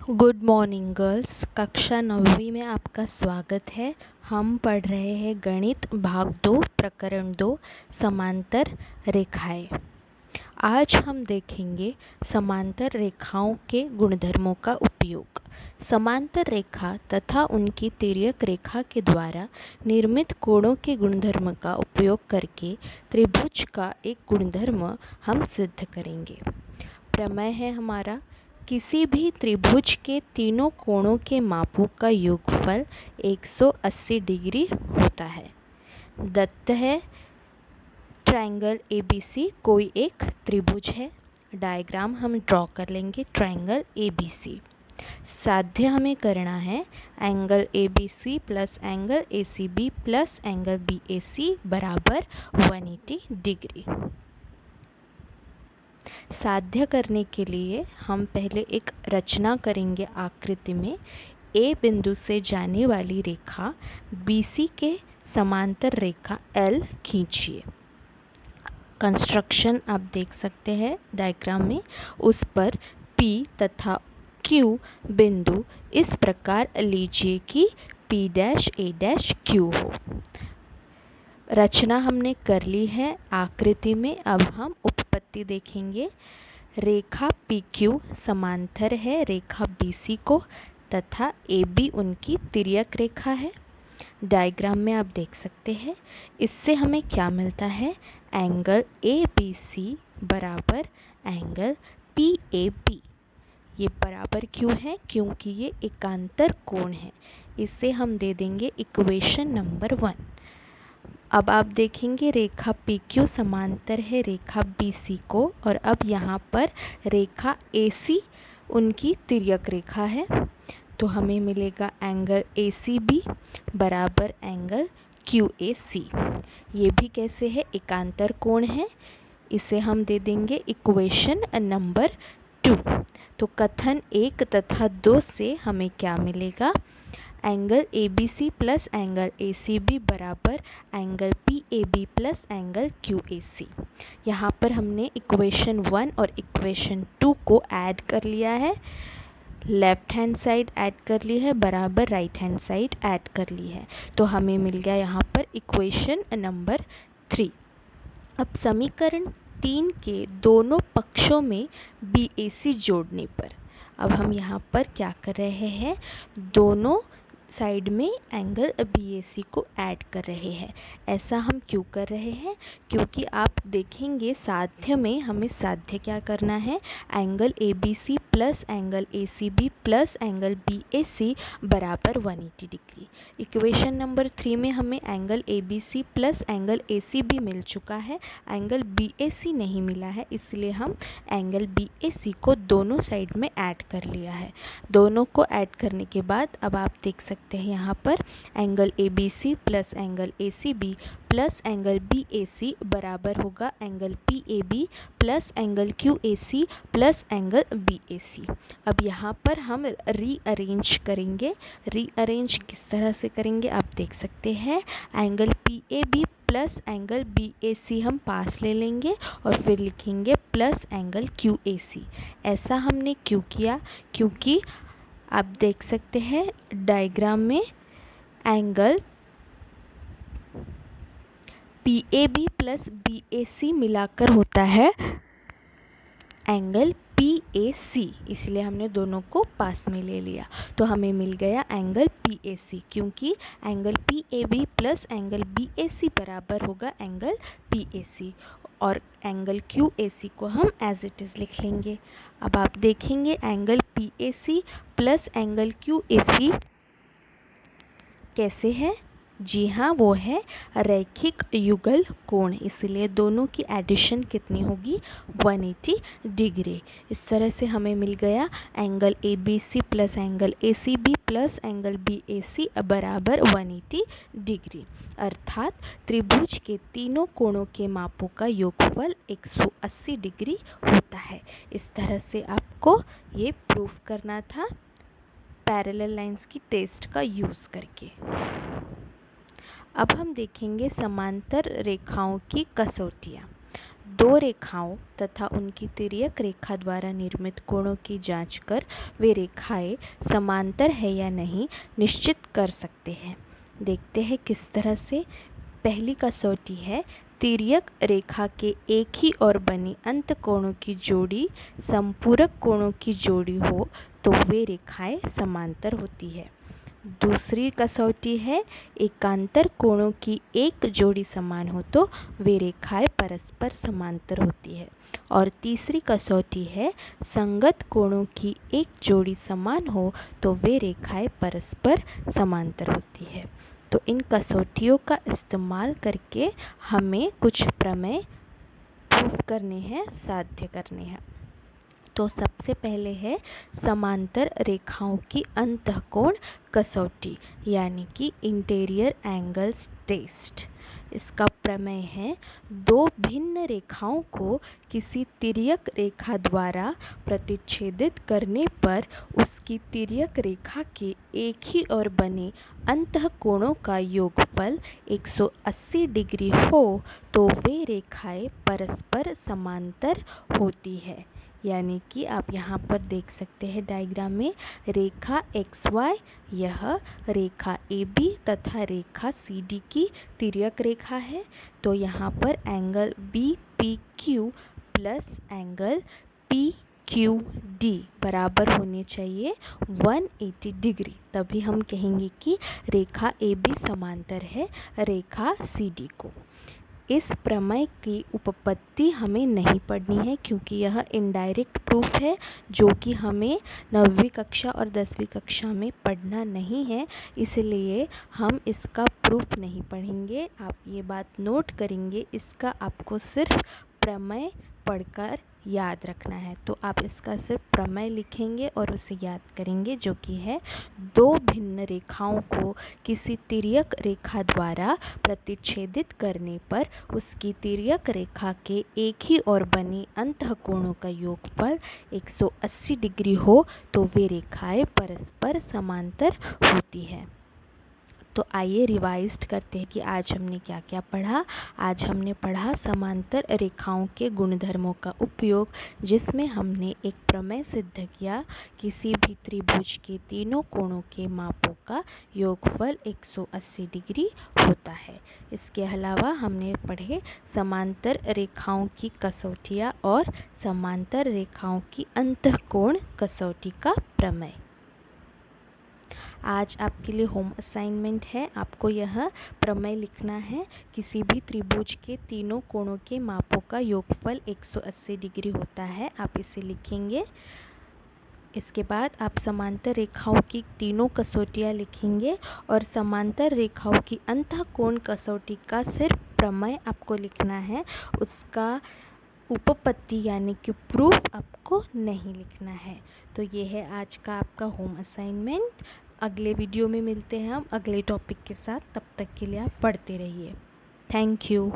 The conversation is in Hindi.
Good morning girls. कक्षा 9वीं में आपका स्वागत है। हम पढ़ रहे हैं गणित भाग 2 प्रकरण 2 समांतर रेखाएं। आज हम देखेंगे समांतर रेखाओं के गुणधर्मों का उपयोग। समांतर रेखा तथा उनकी तिर्यक रेखा के द्वारा निर्मित कोणों के गुणधर्म का उपयोग करके त्रिभुज का एक गुणधर्म हम सिद्ध करेंगे। प्रमेय है हमारा, किसी भी त्रिभुज के तीनों कोणों के मापों का योगफल 180 डिग्री होता है। दत्त है ट्रायंगल ABC कोई एक त्रिभुज है। डायग्राम हम ड्रॉ कर लेंगे ट्रायंगल ABC। साध्य हमें करना है angle ABC plus angle ACB plus angle BAC बराबर 180 डिग्री। साध्य करने के लिए हम पहले एक रचना करेंगे आकृति में। A बिंदु से जाने वाली रेखा BC के समांतर रेखा L खींचिए। कंस्ट्रक्शन आप देख सकते हैं डायग्राम में। उस पर P तथा Q बिंदु इस प्रकार लीजिए कि P dash A dash Q हो। रचना हमने कर ली है आकृति में। अब हम उपपत्ति देखेंगे। रेखा PQ समांतर है रेखा BC को तथा AB उनकी तिर्यक रेखा है। डायग्राम में आप देख सकते हैं। इससे हमें क्या मिलता है, एंगल ABC बराबर एंगल PAB। ये बराबर क्यों है, क्योंकि ये एकांतर कोण है। इसे हम दे देंगे इक्वेशन नंबर 1। अब आप देखेंगे रेखा PQ समांतर है रेखा BC को, और अब यहाँ पर रेखा AC उनकी तिर्यक रेखा है। तो हमें मिलेगा एंगल ACB बराबर एंगल QAC। ये भी कैसे है, एकांतर कोण है। इसे हम दे देंगे इक्वेशन नंबर 2। तो कथन 1 तथा 2 से हमें क्या मिलेगा, angle ABC plus angle ACB बराबर angle PAB plus angle QAC। यहाँ पर हमने इक्वेशन 1 और इक्वेशन 2 को ऐड कर लिया है। लेफ्ट हैंड साइड ऐड कर ली है बराबर राइट हैंड साइड ऐड कर ली है। तो हमें मिल गया यहाँ पर इक्वेशन नंबर 3। अब समीकरण 3 के दोनों पक्षों में BAC जोड़ने पर अब हम यहाँ पर क्या कर रहे हैं, दोनों साइड में एंगल BAC को ऐड कर रहे हैं। ऐसा हम क्यों कर रहे हैं, क्योंकि आप देखेंगे साध्य में हमें साध्य क्या करना है, angle ABC plus angle ACB plus angle BAC बराबर 180 डिग्री। इक्वेशन नंबर 3 में हमें angle ABC plus angle ACB मिल चुका है, एंगल BAC नहीं मिला है, इसलिए हम एंगल BAC को दोनों साइड में ऐड कर लिया है। दोनों को ऐड करने के बाद अब आप देख सकते हैं यहाँ पर angle ABC plus angle ACB plus angle BAC बराबर होगा angle PAB plus angle QAC plus angle BAC। अब यहाँ पर हम रीअरेंज करेंगे। रीअरेंज किस तरह से करेंगे आप देख सकते हैं। Angle PAB plus angle BAC हम पास ले लेंगे और फिर लिखेंगे प्लस एंगल QAC। ऐसा हमने क्यों किया, क्योंकि आप देख सकते हैं डायग्राम में एंगल PAB प्लस BAC मिलाकर होता है एंगल PAC, इसलिए हमने दोनों को पास में ले लिया। तो हमें मिल गया एंगल PAC, क्योंकि angle PAB plus angle BAC बराबर होगा एंगल PAC, और एंगल QAC को हम एज इट इज़ लिख लेंगे। अब आप देखेंगे angle PAC plus angle QAC कैसे है, जी हाँ वो है रैखिक युगल कोण, इसलिए दोनों की एडिशन कितनी होगी, 180 डिग्री। इस तरह से हमें मिल गया angle ABC plus angle ACB plus angle BAC बराबर 180 डिग्री। अर्थात त्रिभुज के तीनों कोणों के मापों का योगफल 180 डिग्री होता है। इस तरह से आपको ये प्रूफ करना था पैरेलल लाइंस की टेस्ट का यूज़ करके। अब हम देखेंगे समांतर रेखाओं की कसौटियाँ। दो रेखाओं तथा उनकी तिर्यक रेखा द्वारा निर्मित कोणों की जांच कर वे रेखाएं समांतर है या नहीं निश्चित कर सकते हैं। देखते हैं किस तरह से। पहली कसौटी है, तिर्यक रेखा के एक ही ओर बनी अंत कोणों की जोड़ी संपूरक कोणों की जोड़ी हो तो वे रेखाएं समांतर होती है। दूसरी कसौटी है, एकांतर कोणों की एक जोड़ी समान हो तो वे रेखाएं परस्पर समांतर होती है। और तीसरी कसौटी है, संगत कोणों की एक जोड़ी समान हो तो वे रेखाएं परस्पर समांतर होती है। तो इन कसौटियों का इस्तेमाल करके हमें कुछ प्रमेय प्रूफ करने हैं, साध्य करने हैं। तो सबसे पहले है समांतर रेखाओं की अंतःकोण कसौटी यानी कि इंटीरियर एंगल्स टेस्ट। इसका प्रमेय है, दो भिन्न रेखाओं को किसी तिर्यक रेखा द्वारा प्रतिच्छेदित करने पर उसकी तिर्यक रेखा के एक ही ओर बने अंतःकोणों का योगफल 180 डिग्री हो तो वे रेखाएं परस्पर समांतर होती है। यानी कि आप यहाँ पर देख सकते हैं डायग्राम में, रेखा XY यह रेखा AB तथा रेखा CD की तिर्यक रेखा है। तो यहाँ पर angle BPQ plus angle PQD बराबर होने चाहिए 180 डिग्री, तभी हम कहेंगे कि रेखा AB समांतर है रेखा CD को। इस प्रमेय की उपपत्ति हमें नहीं पढ़नी है क्योंकि यह इनडायरेक्ट प्रूफ है जो कि हमें 9वीं कक्षा और 10वीं कक्षा में पढ़ना नहीं है, इसलिए हम इसका प्रूफ नहीं पढ़ेंगे। आप ये बात नोट करेंगे, इसका आपको सिर्फ प्रमेय पढ़कर याद रखना है। तो आप इसका सिर्फ प्रमेय लिखेंगे और उसे याद करेंगे, जो कि है, दो भिन्न रेखाओं को किसी तिर्यक रेखा द्वारा प्रतिच्छेदित करने पर उसकी तिर्यक रेखा के एक ही ओर बने अंतःकोणों का योगफल 180 डिग्री हो तो वे रेखाएं परस्पर समांतर होती है। तो आइए रिवाइज्ड करते हैं कि आज हमने क्या क्या पढ़ा। आज हमने पढ़ा समांतर रेखाओं के गुणधर्मों का उपयोग, जिसमें हमने एक प्रमेय सिद्ध किया, किसी भी त्रिभुज के तीनों कोणों के मापों का योगफल 180 डिग्री होता है। इसके अलावा हमने पढ़े समांतर रेखाओं की कसौटियाँ और समांतर रेखाओं की अंतःकोण कसौटी का प्रमेय। आज आपके लिए होम असाइनमेंट है, आपको यह प्रमेय लिखना है, किसी भी त्रिभुज के तीनों कोणों के मापों का योगफल 180 डिग्री होता है। आप इसे लिखेंगे। इसके बाद आप समांतर रेखाओं की तीनों कसौटियाँ लिखेंगे और समांतर रेखाओं की अंतःकोण कसौटी का सिर्फ प्रमेय आपको लिखना है, उसका उपपत्ति यानी कि प्रूफ आपको नहीं लिखना है। तो ये है आज का आपका होम असाइनमेंट। अगले वीडियो में मिलते हैं हम अगले टॉपिक के साथ, तब तक के लिए आप पढ़ते रहिए। Thank you.